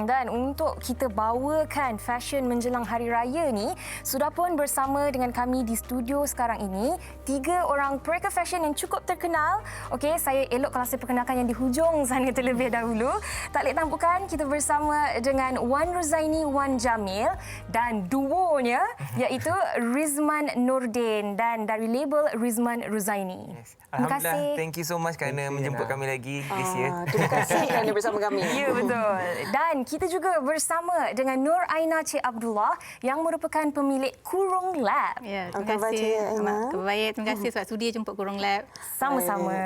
Dan untuk kita bawakan fashion menjelang Hari Raya ni, sudah pun bersama dengan kami di studio sekarang ini 3 orang peraker fashion yang cukup terkenal. Okey, saya elok kalau saya perkenalkan yang di hujung sana terlebih dahulu. Tak lek tampukan, kita bersama dengan Wan Ruzaini, Wan Jamil dan duonya iaitu Rizman Nordin dan dari label Rizman Ruzaini. Yes. Terima Alhamdulillah, kasih. thank you so much kerana menjemput kami lagi this year. Terima kasih kerana bersama kami. Ya, betul. Dan kita juga bersama dengan Nur Aina Cik Abdullah yang merupakan pemilik Kurung Lab. Ya, Apa terima khabar, kasih. Cik Aina? Khabar baik. Terima kasih sebab sudi jemput Kurung Lab. Sama-sama.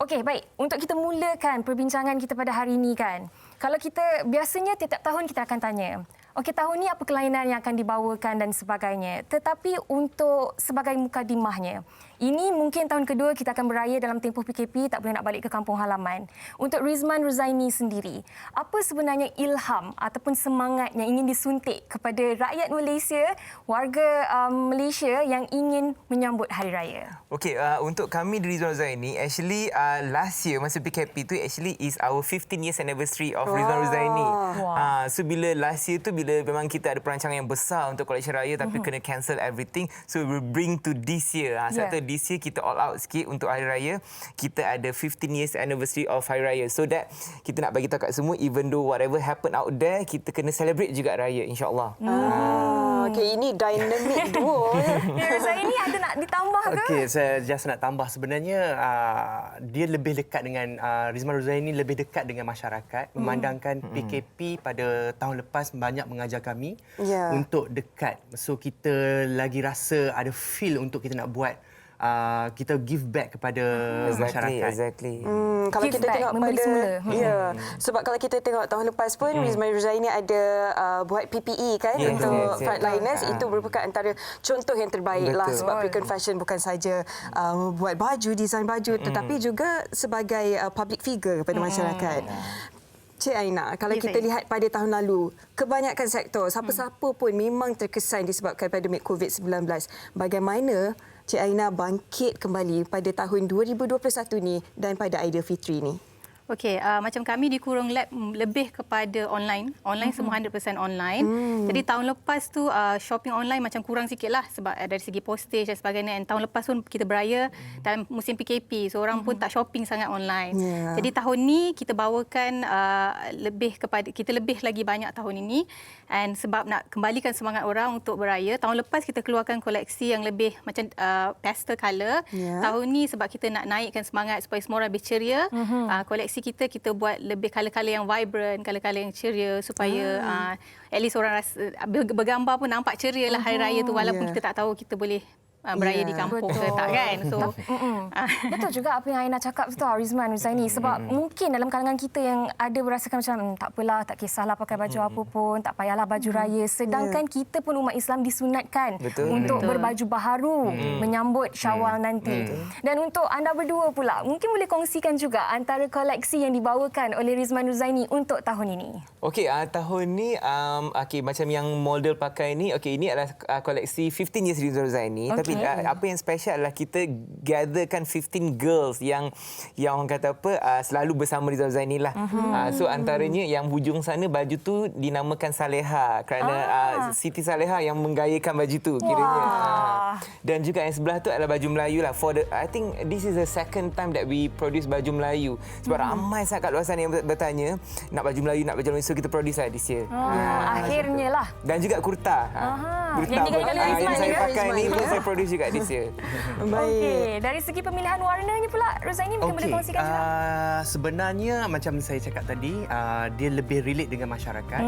Okey, baik. Untuk kita mulakan perbincangan kita pada hari ini kan. Kalau kita biasanya tiap tahun kita akan tanya, okey, tahun ni apa kelainan yang akan dibawakan dan sebagainya. Tetapi untuk sebagai mukadimahnya, ini mungkin tahun kedua kita akan beraya dalam tempoh PKP, tak boleh nak balik ke kampung halaman. Untuk Rizman Ruzaini sendiri, apa sebenarnya ilham ataupun semangat yang ingin disuntik kepada rakyat Malaysia, warga Malaysia yang ingin menyambut Hari Raya? Okey, untuk kami di Rizman Ruzaini, actually last year masa PKP tu actually is our 15 years anniversary of Rizman Ruzaini. Wow. So bila last year tu, bila memang kita ada perancangan yang besar untuk collection raya tapi kena cancel everything, so we bring to this year. Sebab tu this year kita all out sikit untuk Hari Raya. Kita ada 15 years anniversary of Hari Raya. So that kita nak bagi tahu kat semua, even though whatever happen out there, kita kena celebrate juga Raya, insyaAllah. Okey, ini dynamic duo. Ya, Ruzaini ada nak ditambah ke? Okey, saya just nak tambah sebenarnya dia lebih dekat dengan Rizman Ruzaini lebih dekat dengan masyarakat, memandangkan PKP pada tahun lepas banyak mengajar kami untuk dekat. So kita lagi rasa ada feel untuk kita nak buat kita give back kepada masyarakat. Exactly. Kalau Give kita back, tengok memberi pada semula. sebab kalau kita tengok tahun lepas pun Rizman Ruzaini ada buat PPE kan untuk frontliners. Itu merupakan antara contoh yang terbaik lah, sebab Perakan Fashion bukan saja buat baju, desain baju, tetapi juga sebagai public figure kepada masyarakat. Cik Aina, kalau kita lihat pada tahun lalu, kebanyakan sektor, siapa-siapa pun memang terkesan disebabkan pandemik COVID-19. Bagaimana Cik Aina bangkit kembali pada tahun 2021 ni dan pada Aidilfitri ni? Okey, macam kami di Kurung Lab lebih kepada online. Online semua 100% online. Jadi tahun lepas tu shopping online macam kurang sikitlah sebab dari segi postage dan sebagainya. Dan tahun lepas pun kita beraya dalam musim PKP. So orang pun tak shopping sangat online. Jadi tahun ni kita bawakan kita lebih lagi banyak tahun ini. And sebab nak kembalikan semangat orang untuk beraya, tahun lepas kita keluarkan koleksi yang lebih macam pastel colour. Tahun ni sebab kita nak naikkan semangat supaya semua orang lebih ceria. Koleksi kita buat lebih colour-colour yang vibrant, colour-colour yang ceria supaya at least orang rasa bergambar pun nampak ceria lah Hari Raya tu, walaupun kita tak tahu kita boleh beraya di kampung ke tak kan. So betul juga apa yang Aina cakap tu, Rizman Ruzaini, sebab mungkin dalam kalangan kita yang ada berasakan macam tak apalah, tak kisahlah pakai baju apa pun, tak payahlah baju raya, sedangkan kita pun umat Islam disunatkan untuk berbaju baharu menyambut Syawal nanti. Dan untuk anda berdua pula, mungkin boleh kongsikan juga antara koleksi yang dibawakan oleh Rizman Ruzaini untuk tahun ini. Okey, tahun ni macam yang model pakai ni, ini adalah koleksi 15 years Rizman Ruzaini. Tapi apa yang special adalah kita gatherkan 15 girls yang orang kata selalu bersama Rizal Zaini lah. So antaranya yang hujung sana baju tu dinamakan Saleha kerana Siti Saleha yang menggayakan baju tu kiranya. Dan juga yang sebelah tu adalah baju Melayu lah. I think this is the second time that we produce baju Melayu. Sebab ramai sangat kat luar sana yang bertanya nak baju Melayu, nak baju Melayu, so kita produce lah this year. Akhirnya lah. Dan juga kurta. Kurta yang saya pakai ni pun saya produce juga this year. Okey, dari segi pemilihan warnanya pula, Ruzaini mungkin boleh kongsikan juga. Sebenarnya macam saya cakap tadi, dia lebih relate dengan masyarakat.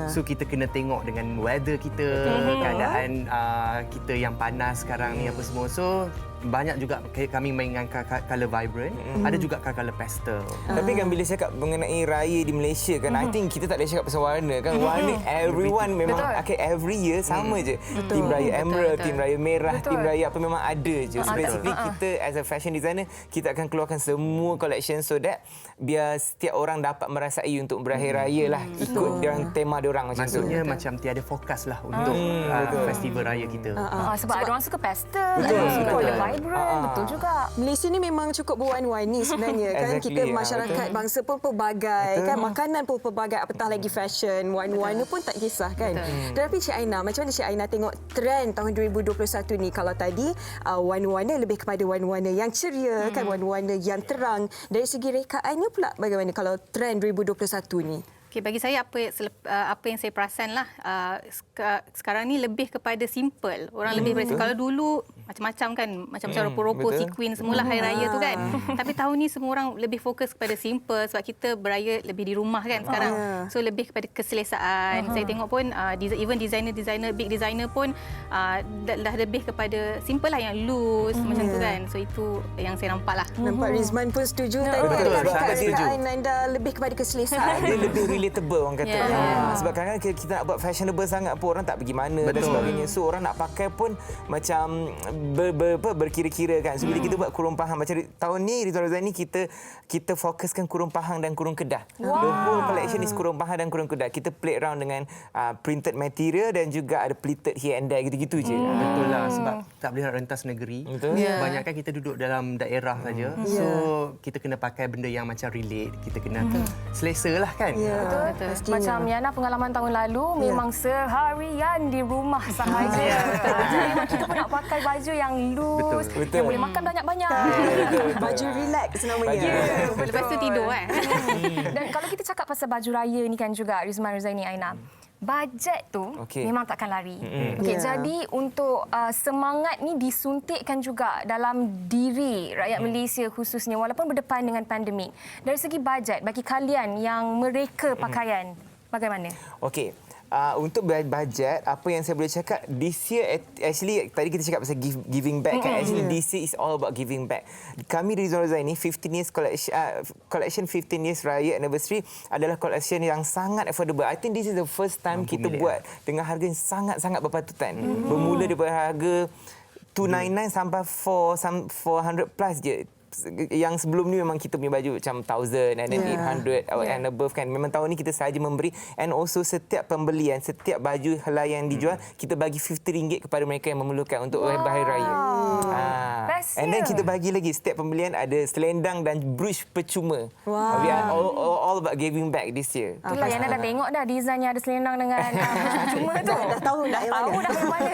So kita kena tengok dengan weather kita, keadaan kita yang panas sekarang ni apa semua. So banyak juga kami mainkan color vibrant, ada juga color pastel. Tapi kan bila cakap mengenai raya di Malaysia kan, I think kita tak boleh cakap pasal warna kan. Warna everyone memang every year sama je. Tim Raya Emerald, Tim Raya Merah, Tim Raya apa memang ada je. So basically kita as a fashion designer, kita akan keluarkan semua collection so that biar setiap orang dapat merasai untuk berakhir raya lah, ikut tema diorang macam tu. Maksudnya macam tiada fokus lah untuk festival raya kita. Sebab ada orang suka pastel, ada orang suka vibrant. Betul juga. Malaysia ni memang cukup berwarna-warni sebenarnya kan. Exactly, Kita masyarakat bangsa pun pelbagai kan, makanan pun pelbagai, apatah lagi fashion, warna-warna pun tak kisah kan. Tetapi Cik Aina, macam mana Cik Aina tengok trend tahun 2021 ni? Kalau tadi warna-warna lebih kepada warna-warna yang ceria kan, warna-warna yang terang. Dari segi rekaannya pula bagaimana kalau trend 2021 ni? Okay, bagi saya apa yang saya perasan lah sekarang ni lebih kepada simple. Orang lebih berasa, kalau dulu macam-macam kan, macam-macam rupa-rupa, sequin semualah hari raya tu kan. Tapi tahun ni semua orang lebih fokus kepada simple sebab kita beraya lebih di rumah kan sekarang. So lebih kepada keselesaan. Saya tengok pun even designer big designer pun dah lebih kepada simple lah, yang loose macam tu kan. So itu yang saya nampak lah. Nampak Rizman pun setuju tadi. Rekaan anda lebih kepada keselesaan. Dia lebih relatable orang kata. Sebab kadang-kadang kita nak buat fashionable sangat pun orang tak pergi mana dan sebagainya. So orang nak pakai pun macam berkira-kira kan. So bila kita buat kurung pahang macam tahun ni Rizwan Rozaini kita fokuskan kurung pahang dan kurung kedah. The whole collection is kurung pahang dan kurung kedah. Kita play around dengan printed material dan juga ada pleated here and there gitu-gitu je. Betul lah, sebab tak boleh nak rentas negeri. Kebanyakan kita duduk dalam daerah saja. So kita kena pakai benda yang macam relate. Kita kena selesa lah kan. Betul. Macam Yana pengalaman tahun lalu memang seharian di rumah sahaja. Jadi memang kita pun nak pakai baju yang loose, yang boleh makan banyak-banyak. Baju relax namanya. Lepas tu tidur kan. Dan kalau kita cakap pasal baju raya ni kan juga Rizman Rozaini, Aina, bajet tu memang takkan lari. Jadi untuk semangat ni disuntikkan juga dalam diri rakyat Malaysia khususnya walaupun berdepan dengan pandemik. Dari segi bajet bagi kalian yang mereka pakaian, bagaimana? Okey. Untuk bajet, apa yang saya boleh cakap, this year actually tadi kita cakap pasal giving back kan. Actually this year is all about giving back. Kami Rizwan Rozaini 15 years collection 15 years raya anniversary adalah collection yang sangat affordable. I think this is the first time kita buat dengan harga yang sangat-sangat berpatutan. Bermula daripada harga 299 sampai 400 plus je. Yang sebelum ni memang kita punya baju macam 1,000 and then 800 and above kan. Memang tahun ni kita sahaja memberi, and also setiap pembelian, setiap baju helai yang dijual, kita bagi RM50 kepada mereka yang memerlukan untuk hari raya. And then kita bagi lagi, setiap pembelian ada selendang dan brooch percuma. We are all about giving back this year. Itulah Yana dah tengok dah desainnya ada selendang dengan brooch percuma tu. Dah tahu dah yang mana.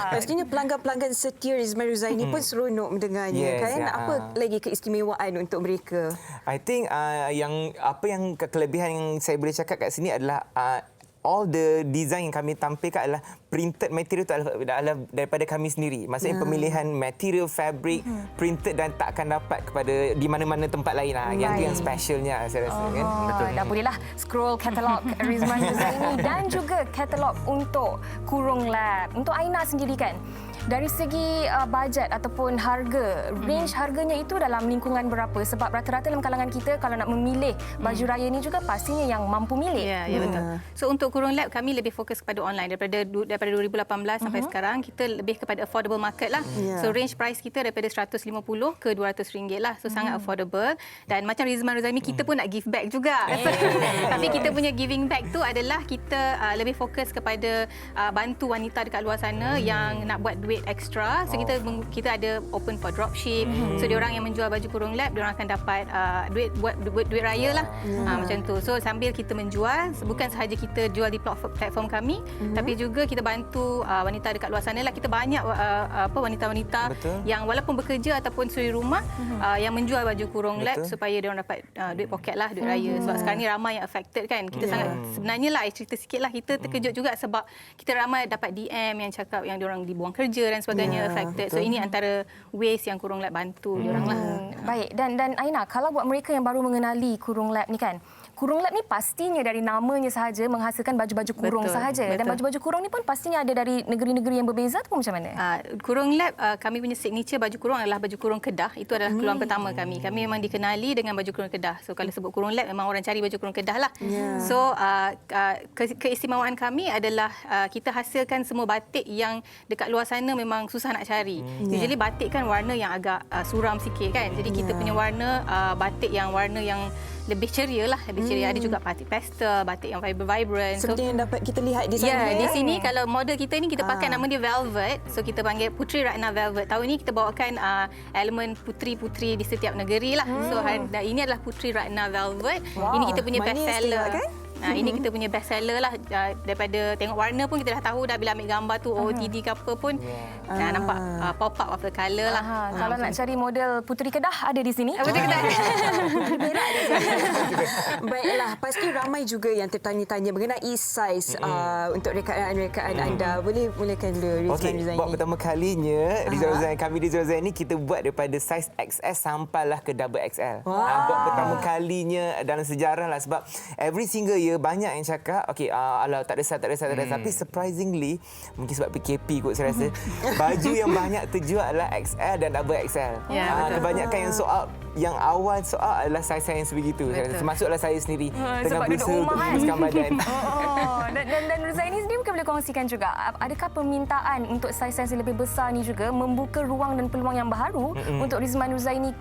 Pastinya pelanggan-pelanggan setia Rizman Rozaini pun seronok mendengarnya kan. Apa lagi keistimewaan untuk mereka? I think apa yang kelebihan yang saya boleh cakap kat sini adalah all the design yang kami tampilkan adalah printed material itu adalah daripada kami sendiri. Maksudnya pemilihan material, fabric, printed dan tak akan dapat kepada di mana-mana tempat lain lah. Yang itu yang specialnya saya rasa kan. Betul. Dah bolehlah scroll katalog Rizman Rozaini dan juga katalog untuk Kurung Lab. Untuk Aina sendiri kan, dari segi bajet ataupun harga, range harganya itu dalam lingkungan berapa? Sebab rata-rata dalam kalangan kita kalau nak memilih baju raya ni juga pastinya yang mampu milik. Ya, betul. So untuk Kurung Lab kami lebih fokus kepada online daripada 2018 sampai sekarang kita lebih kepada affordable market lah. So range price kita daripada RM150 ke RM200 lah. So sangat affordable, dan macam Rizman Rozaini kita pun nak give back juga. Tapi kita punya giving back tu adalah kita lebih fokus kepada bantu wanita dekat luar sana yang nak buat duit extra. So kita ada open for dropship. So diorang yang menjual baju Kurung Lab, diorang akan dapat duit raya lah. Macam tu. So sambil kita menjual, bukan sahaja kita jual di platform kami, tapi juga kita bantu wanita dekat luar sana lah. Kita banyak wanita-wanita yang walaupun bekerja ataupun suri rumah yang menjual baju Kurung Lab supaya diorang dapat duit poket lah, duit raya. Sebab sekarang ni ramai yang affected kan. Kita sangat, sebenarnya lah cerita sikit lah, kita terkejut juga sebab kita ramai dapat DM yang cakap yang diorang dibuang kerja dan sebagainya affected. So ini antara ways yang Kurung Lab bantu diorang lah. Baik, dan Aina, kalau buat mereka yang baru mengenali Kurung Lab ni kan, Kurung Lab ni pastinya dari namanya sahaja menghasilkan baju-baju kurung sahaja. Dan baju-baju kurung ni pun pastinya ada dari negeri-negeri yang berbeza atau macam mana? Kurung Lab, kami punya signature baju kurung adalah baju kurung Kedah. Itu adalah keluaran pertama kami. Kami memang dikenali dengan baju kurung Kedah. So kalau sebut Kurung Lab, memang orang cari baju kurung Kedah lah. So keistimewaan kami adalah kita hasilkan semua batik yang dekat luar sana memang susah nak cari. Usually batik kan warna yang agak suram sikit kan. Jadi kita punya warna batik yang warna yang lebih ceria lah, lebih ceria. Ada juga batik pastel, batik yang vibrant. Seperti yang dapat kita lihat di sana. Ya, di sini kalau model kita ni kita pakai nama dia Velvet. So kita panggil Puteri Ratna Velvet. Tahun ni kita bawakan elemen puteri-puteri di setiap negeri lah. So ini adalah Puteri Ratna Velvet. Ini kita punya best seller. Kan? Ini kita punya best seller lah. Daripada tengok warna pun kita dah tahu dah bila ambil gambar tu OOTD ke apa pun nampak pop up of the colour lah. Kalau nak cari model Puteri Kedah ada di sini. Puteri Kedah. Baiklah, pasti ramai juga yang tertanya-tanya mengenai size untuk rekaan-rekaan anda. Boleh mulakan dulu Rizman Ruzaini. Buat pertama kalinya kami di Ruzaini kita buat daripada saiz XS sampailah ke double XL. Buat pertama kalinya dalam sejarah lah, sebab every single year banyak yang cakap alah tak ada saiz. Tapi surprisingly mungkin sebab PKP kot saya rasa baju yang banyak terjual adalah XL dan double XL. Kebanyakan yang sold out, yang awal sold out adalah saiz yang sebegitu. Termasuklah saya sendiri tengah berusaha untuk kuruskan badan. Dan Ruzaini sendiri mungkin boleh kongsikan juga, adakah permintaan untuk saiz-saiz yang lebih besar ni juga membuka ruang dan peluang yang baru untuk Rizman Ruzaini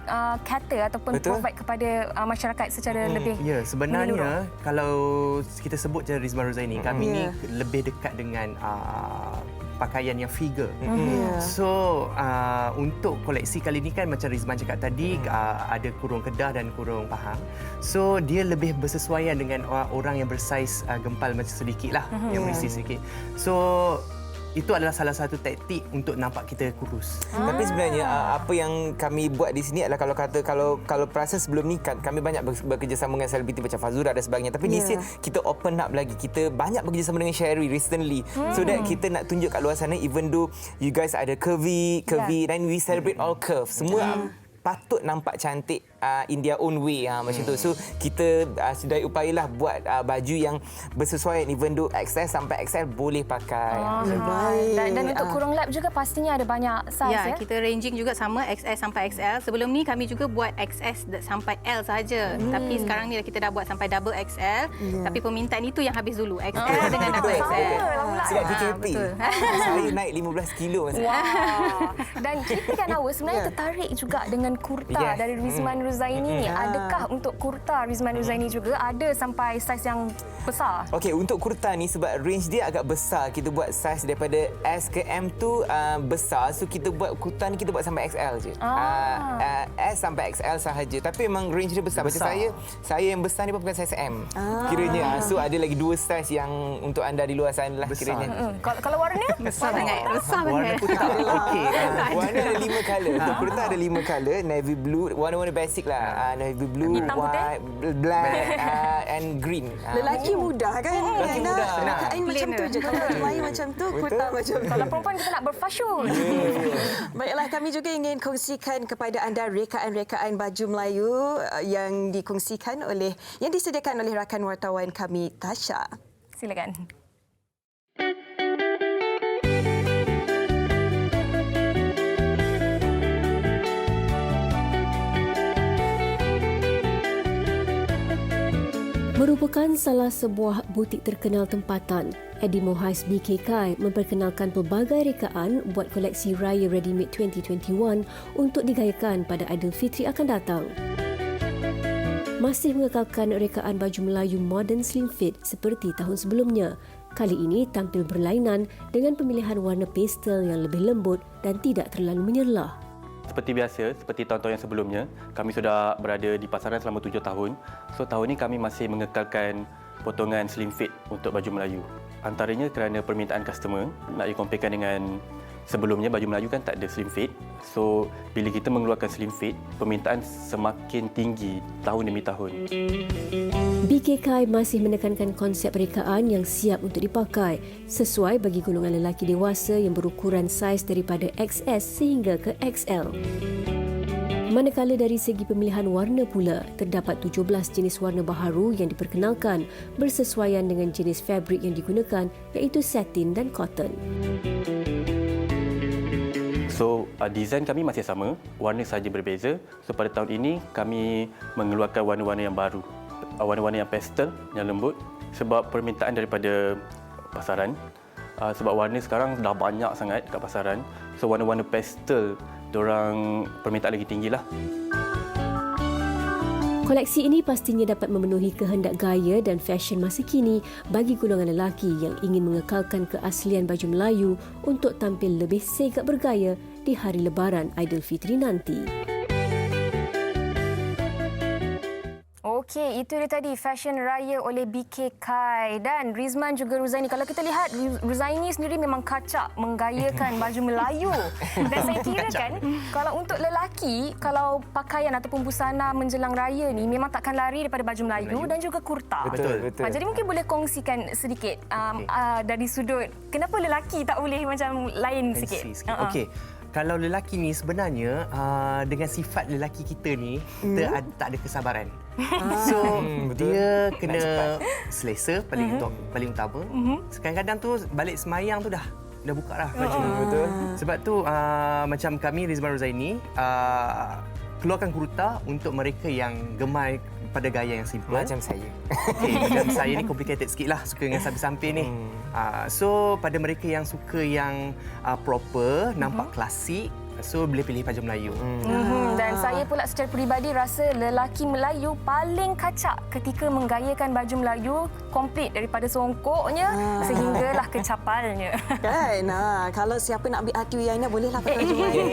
cater ataupun provide kepada masyarakat secara lebih sebenarnya menyeluruh? Kalau kita sebut je Rizman Ruzaini, kami ni lebih dekat dengan pakaian yang figure. So untuk koleksi kali ni kan macam Rizman cakap tadi ada kurung Kedah dan kurung Pahang. So dia lebih bersesuaian dengan orang yang bersaiz gempal macam sedikit lah, yang berisi sedikit. So itu adalah salah satu taktik untuk nampak kita kurus. Tapi sebenarnya apa yang kami buat di sini adalah kalau perasan sebelum ni kami banyak bekerjasama dengan selebriti macam Fazura dan sebagainya. Tapi di sini kita open up lagi. Kita banyak bekerjasama dengan Sherry recently. So that kita nak tunjuk kat luar sana, even though you guys ada curvy dan we celebrate all curves. Semua patut nampak cantik in their own way macam tu. So kita sedaya upayalah buat baju yang bersesuaian, even though XS sampai XL boleh pakai. Dan untuk kurung lap juga pastinya ada banyak saiz ya. Kita ranging juga sama XS sampai XL. Sebelum ni kami juga buat XS sampai L saja. Tapi sekarang ni kita dah buat sampai double XL. Tapi permintaan itu yang habis dulu. XL dengan double XL. Sejak PKP. Saya naik 15 kilo. Dan kita kan sebenarnya tertarik juga dengan kurta dari Rizman Ruzaini. Adakah untuk kurta Rizman Ruzaini juga ada sampai saiz yang besar? Okey, untuk kurta ni sebab range dia agak besar, kita buat saiz daripada S ke M tu besar. So kita buat kurta ni kita buat sampai XL je. S sampai XL sahaja. Tapi memang range dia besar. Macam saya yang besar ni pun bukan saiz M. Kiranya. So ada lagi 2 saiz yang untuk anda di luar sana lah kiranya. Kalau warna? Besar sangat. Warna putih. Okey. Warna ada 5 colour. Untuk kurta ada 5 colour. Navy blue, warna-warna basic lah. Navy blue, white, black and green. Lelaki mudah kan? Lelaki mudah. Nak kain macam tu je. Kalau lain macam tu, kurta macam tu. Kalau perempuan kita nak berfashion. Baiklah, kami juga ingin kongsikan kepada anda rekaan-rekaan baju Melayu yang disediakan oleh rakan wartawan kami, Tasha. Silakan. Merupakan salah sebuah butik terkenal tempatan, Eddie Mohais BKK memperkenalkan pelbagai rekaan buat koleksi Raya Ready-Made 2021 untuk digayakan pada Aidilfitri akan datang. Masih mengekalkan rekaan baju Melayu modern slim fit seperti tahun sebelumnya. Kali ini tampil berlainan dengan pemilihan warna pastel yang lebih lembut dan tidak terlalu menyerlah. Seperti biasa, seperti tahun-tahun yang sebelumnya, kami sudah berada di pasaran selama 7 tahun. So tahun ini kami masih mengekalkan potongan slim fit untuk baju Melayu. Antaranya kerana permintaan customer, nak dikomparekan dengan sebelumnya baju Melayu kan tak ada slim fit. So bila kita mengeluarkan slim fit, permintaan semakin tinggi tahun demi tahun. BKK masih menekankan konsep rekaan yang siap untuk dipakai sesuai bagi golongan lelaki dewasa yang berukuran saiz daripada XS sehingga ke XL. Manakala dari segi pemilihan warna pula, terdapat 17 jenis warna baharu yang diperkenalkan bersesuaian dengan jenis fabrik yang digunakan iaitu satin dan cotton. So, desain kami masih sama, warna sahaja berbeza. So, pada tahun ini kami mengeluarkan warna-warna yang baru. Warna-warna yang pastel, yang lembut sebab permintaan daripada pasaran. Sebab warna sekarang dah banyak sangat kat pasaran. So, warna-warna pastel, diorang permintaan lagi tinggilah. Koleksi ini pastinya dapat memenuhi kehendak gaya dan fashion masa kini bagi golongan lelaki yang ingin mengekalkan keaslian baju Melayu untuk tampil lebih segak bergaya di hari Lebaran Aidilfitri nanti. Okey, itu dia tadi Fashion Raya oleh BK Kai dan Rizman juga Ruzaini. Kalau kita lihat, Ruzaini sendiri memang kacak menggayakan baju Melayu. Dan saya kira kan, kalau untuk lelaki, kalau pakaian ataupun busana menjelang raya ni memang takkan lari daripada baju Melayu dan juga kurta. Betul. Jadi mungkin boleh kongsikan sedikit dari sudut kenapa lelaki tak boleh macam lain sikit. Okey. Kalau lelaki ni sebenarnya dengan sifat lelaki kita ni kita tak ada kesabaran. So dia kena selesa paling utama. Kadang-kadang tu balik semayang tu dah buka dah baju. Betul. Sebab tu macam kami Rizman Ruzaini keluarkan kurta untuk mereka yang gemar pada gaya yang simple. Macam saya. Macam saya ni complicated sikit lah, suka dengan samping-samping ni. So pada mereka yang suka yang proper, nampak klasik, so boleh pilih baju Melayu. Dan saya pula secara peribadi rasa lelaki Melayu paling kacak ketika menggayakan baju Melayu komplit daripada songkoknya sehinggalah ke capalnya. Kan? Kalau siapa nak ambil hati Aina bolehlah pakai baju Melayu.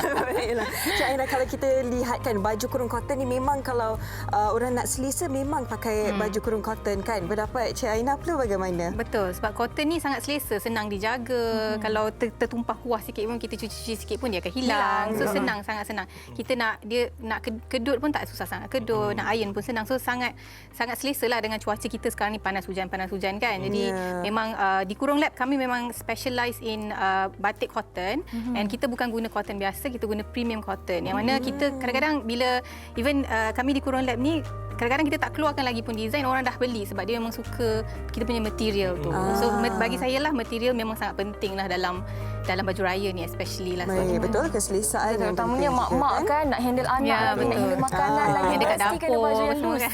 Baiklah. Cik Aina, kalau kita lihat kan baju kurung cotton ni memang kalau orang nak selesa memang pakai baju kurung cotton kan. Pendapat Cik Aina pula bagaimana? Betul, sebab cotton ni sangat selesa, senang dijaga. Kalau tertumpah kuah sikit pun kita cuci sikit pun dia akan hilang. So senang, sangat senang. Kita nak kedut pun tak susah sangat kedut, nak iron pun senang. So sangat selesa lah dengan cuaca kita sekarang ni panas hujan kan. Jadi memang di Kurung Lab kami memang specialize in batik cotton and kita bukan guna cotton biasa, kita guna premium cotton. Yang mana kita kadang-kadang bila even kami di Kurung Lab ni kadang-kadang kita tak keluarkan lagi pun design, orang dah beli sebab dia memang suka kita punya material tu. So bagi saya lah material memang sangat penting lah dalam baju raya ni especially lah. Betul, keselesaan. Terutamanya mak-mak kan nak handle anak, nak handle makanan lagi dekat mesti kena baju yang dapur loose.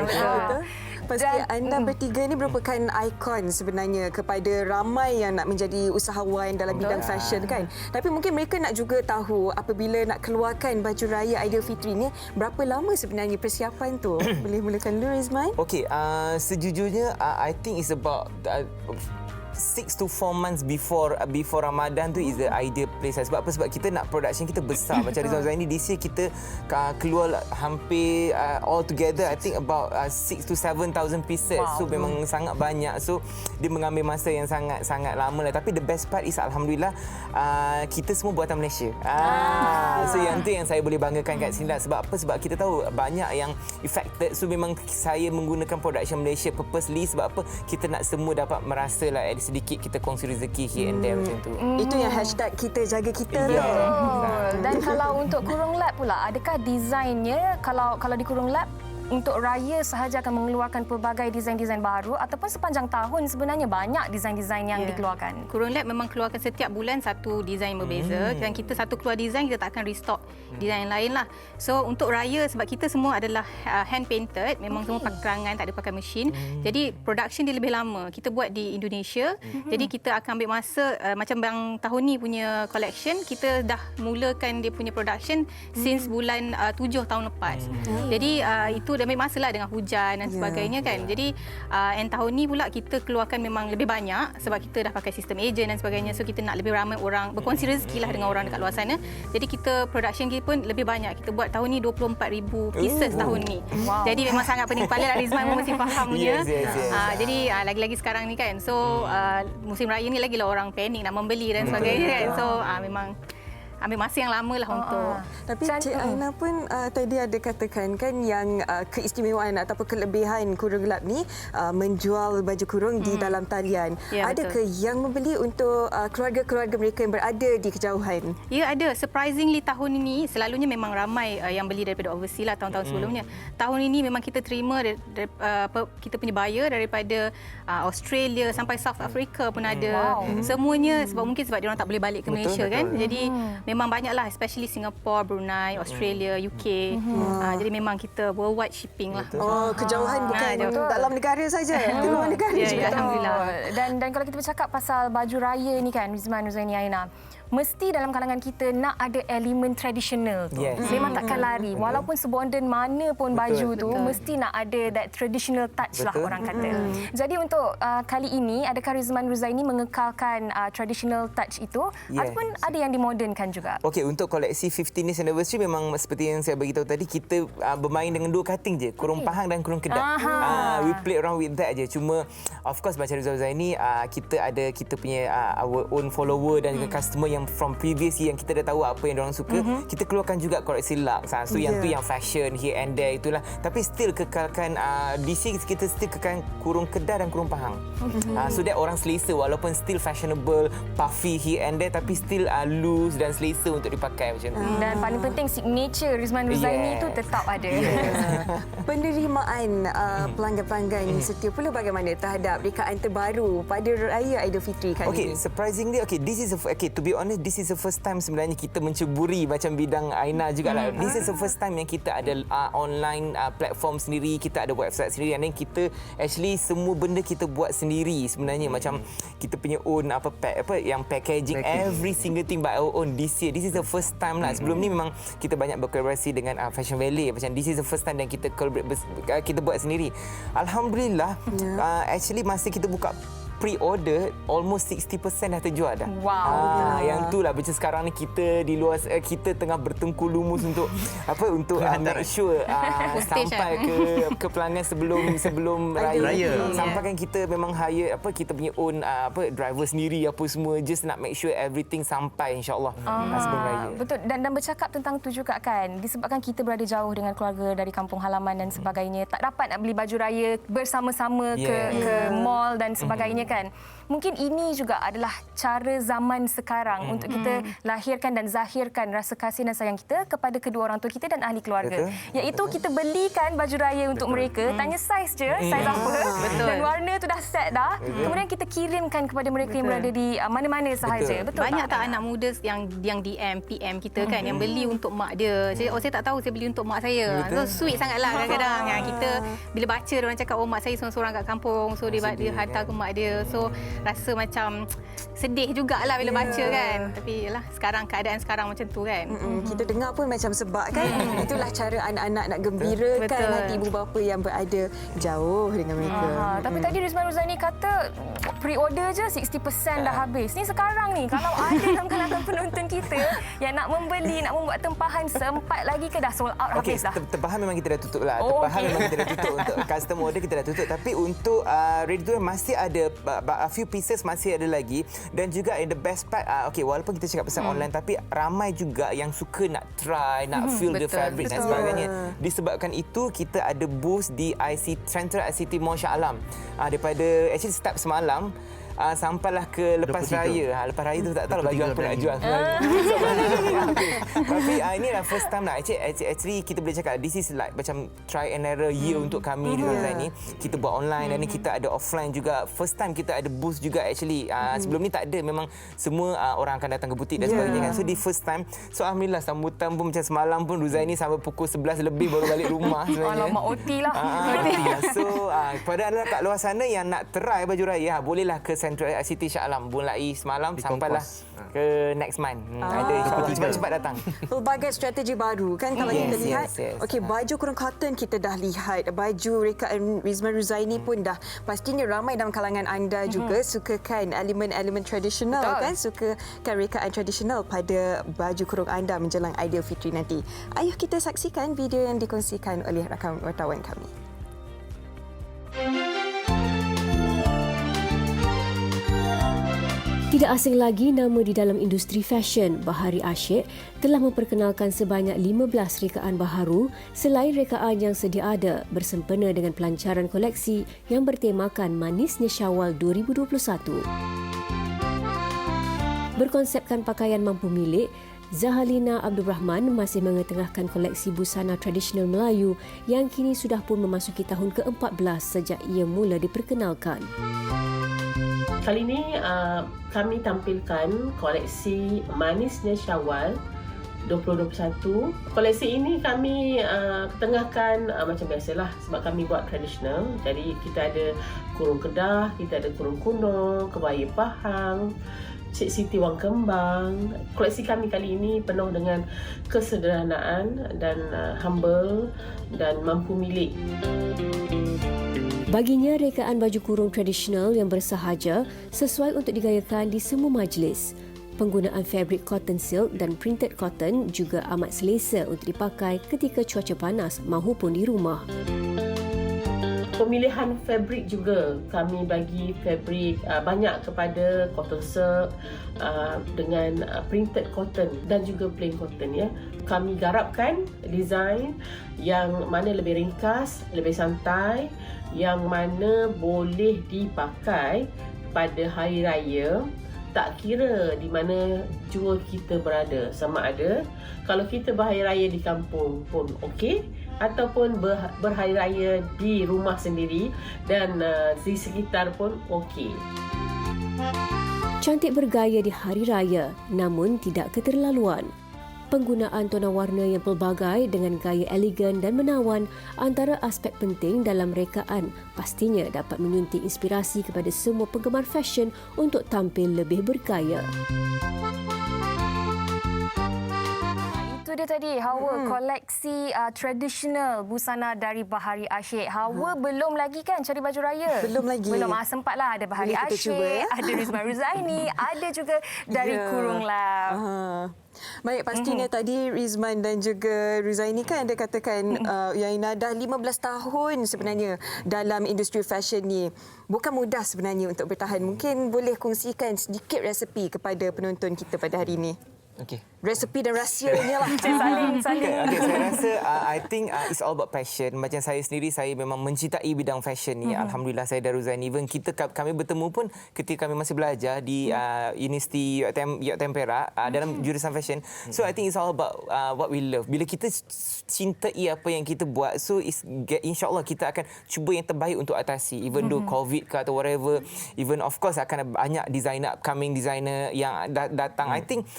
Betul. Pasti anda bertiga ni merupakan ikon sebenarnya kepada ramai yang nak menjadi usahawan dalam bidang fashion kan. Tapi mungkin mereka nak juga tahu apabila nak keluarkan baju raya Aidilfitri ni berapa lama sebenarnya persiapan tu? Boleh mulakan dulu Rizman? Okey, sejujurnya I think it's about 6 to 4 months before Ramadan tu is the ideal place. Sebab apa? Sebab kita nak production kita besar. Macam Rizwan Zaini this year kita keluar hampir all together I think about 6 to 7,000 pieces. So memang sangat banyak. So dia mengambil masa yang sangat lama lah. Tapi the best part is alhamdulillah kita semua buatan Malaysia. So yang tu yang saya boleh banggakan kat sini lah. Sebab apa? Sebab kita tahu banyak yang affected. So memang saya menggunakan production Malaysia purposely. Sebab apa? Kita nak semua dapat merasa lah sedikit kita kongsi rezeki here and there macam tu. Itu yang hashtag kita jaga kita Ya. lah. Dan kalau untuk Kurung Lab pula, adakah desainnya kalau di Kurung Lab untuk raya sahaja akan mengeluarkan pelbagai desain-desain baru ataupun sepanjang tahun sebenarnya banyak desain-desain yang dikeluarkan? Kurung Lab memang keluarkan setiap bulan satu desain berbeza dan kita satu keluar desain kita tak akan restock desain lain lah. So untuk raya sebab kita semua adalah hand painted, memang semua pakai kerangan, tak ada pakai mesin. Jadi production dia lebih lama. Kita buat di Indonesia. Jadi kita akan ambil masa macam yang tahun ni punya collection kita dah mulakan dia punya production since bulan 7 tahun lepas. Jadi itu dah ambil masa lah dengan hujan dan sebagainya kan. Jadi and tahun ni pula kita keluarkan memang lebih banyak sebab kita dah pakai sistem agent dan sebagainya. So kita nak lebih ramai orang berkongsi rezeki lah dengan orang dekat luar sana. Jadi kita production kita pun lebih banyak. Kita buat tahun ni 24,000 pieces tahun ni. Jadi memang sangat penting. Kepala lah Rizman pun mesti faham punya. Jadi lagi-lagi sekarang ni kan. So musim raya ni lagi lah orang panik nak membeli dan sebagainya kan. So memang ambil masa yang lama lah untuk. Tapi Cik Aina pun tadi ada katakan kan yang keistimewaan ataupun kelebihan Kurung Lab ni menjual baju kurung di dalam talian. Ya, Adakah yang membeli untuk keluarga-keluarga mereka yang berada di kejauhan? Ya, ada. Surprisingly tahun ini selalunya memang ramai yang beli daripada overseas lah tahun-tahun sebelumnya. Tahun ini memang kita terima kita punya buyer daripada Australia sampai South Africa pun ada. Semuanya sebab dia orang tak boleh balik ke Malaysia kan. Jadi memang banyaklah, especially Singapore, Brunei, Australia, UK. Jadi memang kita worldwide shipping lah. Kejauhan bukan dalam negara saja, di luar negara juga. Alhamdulillah. Dan kalau kita bercakap pasal baju raya ni kan, Rizman, Ruzaini, Aina, mesti dalam kalangan kita nak ada elemen tradisional tu. Yes. Memang takkan lari. Walaupun sebondan mana pun baju tu, mesti nak ada that traditional touch lah orang kata. Jadi untuk kali ini, adakah Rizman Ruzaini mengekalkan traditional touch itu ataupun ada yang dimodernkan juga? Okey, untuk koleksi 15 years anniversary memang seperti yang saya beritahu tadi, kita bermain dengan 2 cutting je, kurung pahang dan kurung kedah. We play around with that je. Cuma of course macam Rizman Ruzaini, kita ada kita punya our own follower dan juga customer yang from previous year yang kita dah tahu apa yang diorang suka. Kita keluarkan juga koleksi luxe. So yang tu yang fashion here and there itulah. Tapi still kekalkan DC, kita still kekalkan kurung kedah dan kurung pahang. So that orang selesa walaupun still fashionable, puffy here and there, tapi still loose dan selesa untuk dipakai macam tu. Dan paling penting signature Rizman Ruzaini itu tetap ada. Penerimaan pelanggan-pelanggan setia pula bagaimana terhadap rekaan terbaru pada Raya Aidilfitri kali ini? Surprisingly, to be honest, this is the first time sebenarnya kita menceburi macam bidang Aina jugalah. This is the first time yang kita ada online platform sendiri, kita ada website sendiri, dan kita actually semua benda kita buat sendiri sebenarnya. Macam kita punya own yang packaging, every single thing by our own this year. This is the first time lah. Sebelum ni memang kita banyak berkolaborasi dengan Fashion Valley. Macam this is the first time yang kita kita buat sendiri. Alhamdulillah, actually masa kita buka pre-order, almost 60% dah terjual dah. Wow. Yang tu lah macam sekarang ni kita di luar, kita tengah bertengkur lumus untuk make sure sampai ke pelanggan sebelum raya. Sampaikan kita memang hire kita punya own driver sendiri apa semua, just nak make sure everything sampai insya-Allah sebelum raya. Betul, dan bercakap tentang tu juga kan, disebabkan kita berada jauh dengan keluarga dari kampung halaman dan sebagainya, tak dapat nak beli baju raya bersama-sama ke mall dan sebagainya kan. Mungkin ini juga adalah cara zaman sekarang untuk kita lahirkan dan zahirkan rasa kasih dan sayang kita kepada kedua orang tua kita dan ahli keluarga. Iaitu kita belikan baju raya untuk mereka, tanya saiz je, saiz apa, dan warna tu dah set dah. Kemudian kita kirimkan kepada mereka yang berada di mana-mana sahaja. Betul. Banyak tak anak muda yang DM, PM kita kan, yang beli untuk mak dia. Saya tak tahu, saya beli untuk mak saya. So sweet sangatlah kadang-kadang. Kita bila baca orang cakap mak saya seorang-seorang kat kampung, so dia hantar ke mak dia. So rasa macam sedih jugalah bila baca kan. Tapi yalah, sekarang keadaan sekarang macam tu kan. Kita dengar pun macam sebab kan. Itulah cara anak-anak nak gembirakan hati ibu bapa yang berada jauh dengan mereka. Tapi tadi Rizman Ruzaini kata pre-order je 60% dah habis. Ni sekarang ni kalau ada dalam kalangan penonton kita yang nak membeli, nak membuat tempahan, sempat lagi ke dah sold out habis dah? Tempahan memang kita dah tutup lah. Tempahan memang kita dah tutup. Untuk custom order kita dah tutup. Tapi untuk ready to wear masih ada a few pieces, masih ada lagi. Dan juga the best part, walaupun kita cakap pesan online, tapi ramai juga yang suka nak try, nak feel the fabric dan sebagainya. Disebabkan itu, kita ada booth di Central ICT Mall Shah Alam. Daripada actually start semalam sampailah ke lepas 23. Raya. Lepas raya tu tak tahu baju apa nak jual. Tapi ini adalah first time lah. Actually kita boleh cakap this is like macam try and error year untuk kami di luar ni. Kita buat online dan ni kita ada offline juga. First time kita ada booth juga actually. Sebelum ni tak ada. Memang semua orang akan datang ke butik dan sebagainya kan. So di first time. So alhamdulillah sambutan pun macam semalam pun Ruzaini sampai pukul 11 lebih baru balik rumah sebenarnya. Alamak, OT lah. So kepada anda kat luar sana yang nak try baju raya, bolehlah ke Central ICT Shah Alam mulai semalam sampailah ke next month. Ada insya-Allah cepat datang. Pelbagai strategi baru kan kalau kita lihat. Okey, baju kurung cotton kita dah lihat, baju rekaan Rizman Ruzaini pun dah. Pastinya ramai dalam kalangan anda juga sukakan elemen-elemen tradisional kan, sukakan rekaan tradisional pada baju kurung anda menjelang Aidilfitri nanti. Ayuh kita saksikan video yang dikongsikan oleh rakan wartawan kami. Tidak asing lagi nama di dalam industri fashion, Bahari Ashik telah memperkenalkan sebanyak 15 rekaan baharu selain rekaan yang sedia ada bersempena dengan pelancaran koleksi yang bertemakan Manisnya Syawal 2021. Berkonsepkan pakaian mampu milik, Zahalina Abdul Rahman masih mengetengahkan koleksi busana tradisional Melayu yang kini sudah pun memasuki tahun ke-14 sejak ia mula diperkenalkan. Kali ini kami tampilkan koleksi Manisnya Syawal 2021. Koleksi ini kami ketengahkan macam biasalah sebab kami buat tradisional. Jadi kita ada kurung kedah, kita ada kurung kuno, kebaya pahang, Cik Siti Wang Kembang. Koleksi kami kali ini penuh dengan kesederhanaan dan humble dan mampu milik. Baginya, rekaan baju kurung tradisional yang bersahaja sesuai untuk digayakan di semua majlis. Penggunaan fabrik cotton silk dan printed cotton juga amat selesa untuk dipakai ketika cuaca panas mahupun di rumah. Pemilihan fabrik juga, kami bagi fabrik banyak kepada cotton silk dengan printed cotton dan juga plain cotton ya. Kami garapkan desain yang mana lebih ringkas, lebih santai, yang mana boleh dipakai pada hari raya, tak kira di mana jua kita berada, sama ada kalau kita berhari raya di kampung pun okey, ataupun berhari raya di rumah sendiri dan di sekitar pun okey. Cantik bergaya di hari raya namun tidak keterlaluan. Penggunaan tona warna yang pelbagai dengan gaya elegan dan menawan antara aspek penting dalam rekaan pastinya dapat menyuntik inspirasi kepada semua penggemar fashion untuk tampil lebih bergaya. Itu dia tadi Hawa koleksi tradisional busana dari Bahari Asyik. Hawa belum lagi kan cari baju raya? Belum lagi. Belum, sempatlah ada Bahari Boleh kita Asyik, cuba, ya? ada Rizman Ruzaini, ada juga dari Kurung Lab. Baik, pastinya tadi Rizman dan juga Ruzaini kan ada katakan Yaina dah 15 tahun sebenarnya dalam industri fashion ni. Bukan mudah sebenarnya untuk bertahan. Mungkin boleh kongsikan sedikit resepi kepada penonton kita pada hari ini. Okey. Resepi dan rahsianya lah. Saling. Okay, saya rasa I think it's all about passion. Macam saya sendiri, saya memang mencintai bidang fashion ni. Alhamdulillah saya dan Ruzaini. Even kami bertemu pun ketika kami masih belajar di Universiti UiTM Perak dalam jurusan fashion. So I think it's all about what we love. Bila kita cintai apa yang kita buat, so insyaAllah kita akan cuba yang terbaik untuk atasi. Even though COVID ke atau whatever. Even of course akan banyak upcoming designer yang datang. I think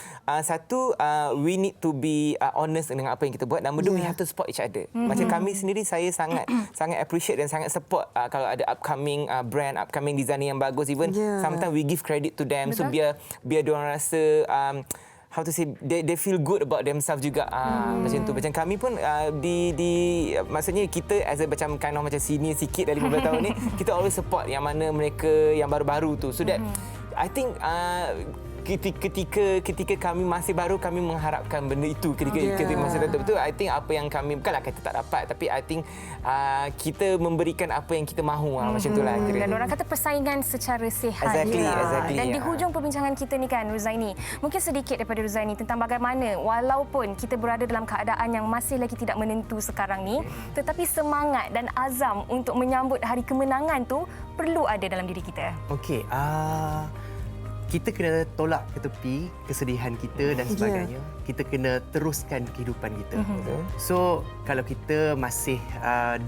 satu, we need to be honest dengan apa yang kita buat. Number two, we have to support each other. Macam kami sendiri, saya sangat appreciate dan sangat support kalau ada upcoming brand, upcoming designer yang bagus. Even sometimes we give credit to them. Betul. So biar diorang rasa how to say, they feel good about themselves juga. Macam tu. Macam kami pun maksudnya kita as a macam senior sikit dari 15 tahun ni, kita always support yang mana mereka yang baru-baru tu. So that I think ketika kami masih baru, kami mengharapkan benda itu ketika masa betul-betul. I think apa yang kami, bukanlah kata tak dapat, tapi I think kita memberikan apa yang kita mahu. Macam itulah kira. Dan orang kata persaingan secara sihat. Exactly. Dan di hujung perbincangan kita ni kan, Ruzaini, mungkin sedikit daripada Ruzaini tentang bagaimana walaupun kita berada dalam keadaan yang masih lagi tidak menentu sekarang ni, tetapi semangat dan azam untuk menyambut hari kemenangan tu perlu ada dalam diri kita. Okey, kita kena tolak ke tepi kesedihan kita dan sebagainya. Kita kena teruskan kehidupan kita. So, kalau kita masih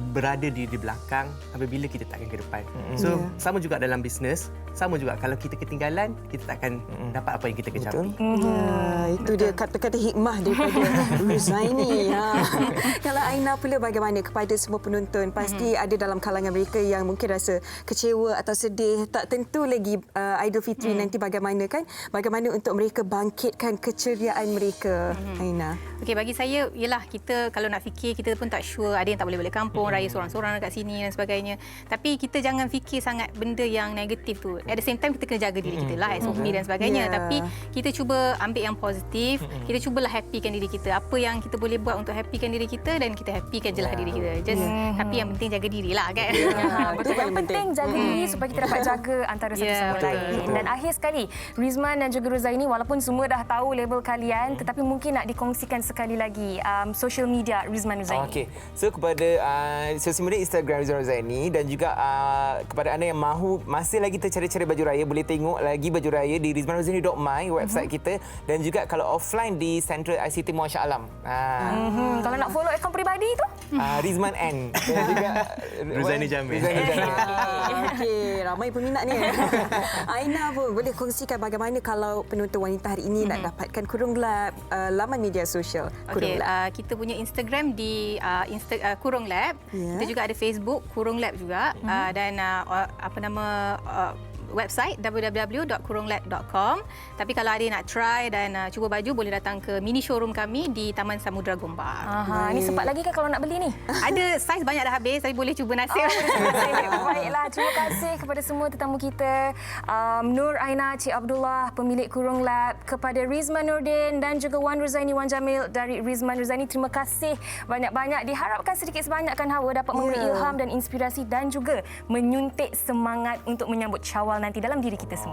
berada di belakang, sampai bila kita tak akan ke depan. So, sama juga dalam bisnes, sama juga kalau kita ketinggalan, kita tak akan dapat apa yang kita kecapi. Itu dia kata-kata hikmah daripada Ruzaini. Kalau Aina pula bagaimana kepada semua penonton? Pasti ada dalam kalangan mereka yang mungkin rasa kecewa atau sedih, tak tentu lagi Aidilfitri nanti bagaimana kan? Bagaimana untuk mereka bangkitkan keceriaan mereka, Aina? Okey, bagi saya ialah kita kalau nak fikir, kita pun tak sure, ada yang tak boleh balik kampung, raya seorang-seorang dekat sini dan sebagainya. Tapi kita jangan fikir sangat benda yang negatif tu. At the same time, kita kena jaga diri kita lah, SOP dan sebagainya. Tapi kita cuba ambil yang positif, kita cubalah happykan diri kita. Apa yang kita boleh buat untuk happykan diri kita, dan kita happykan je lah diri kita. Tapi yang penting jaga dirilah kan. Betul. Yang penting jaga diri supaya kita dapat jaga antara satu sama lain. Dan akhir sekali, Rizman dan juga Ruzaini, walaupun semua dah tahu label kalian, tetapi mungkin nak dikongsikan sekali lagi social media Rizman Ruzaini. Okey. So kepada social media Instagram Rizman Ruzaini, dan juga kepada anda yang mahu masih lagi tercari-cari baju raya, boleh tengok lagi baju raya di rizmanruzaini.my, website kita, dan juga kalau offline di Central ICT Muar Shah Alam. Kalau nak follow akaun peribadi tu? Rizman N, dan juga Ruzaini Jamil. Okey, ramai peminat ni. Aina pun boleh kongsikan bagaimana kalau penonton wanita hari ini nak dapatkan Kurung Lab, laman media sosial Kurung Okey, Lab. kita punya Instagram di Kurung Lab. Kita juga ada Facebook Kurung Lab juga, dan website www.kuronglab.com. Tapi kalau ada yang nak try dan cuba baju, boleh datang ke mini showroom kami di Taman Samudra Gombak. Ni sempat lagi ke kalau nak beli ni? Ada saiz banyak dah habis, tapi boleh cuba nasib. Baiklah, terima kasih kepada semua tetamu kita. Nur Aina, Cik Abdullah, pemilik Kurung Lab, kepada Rizman Nordin dan juga Wan Ruzaini Wan Jamil dari Rizman Ruzaini. Terima kasih banyak-banyak. Diharapkan sedikit sebanyakkan Hawa dapat memberi ilham dan inspirasi dan juga menyuntik semangat untuk menyambut Syawal nanti dalam diri kita semua.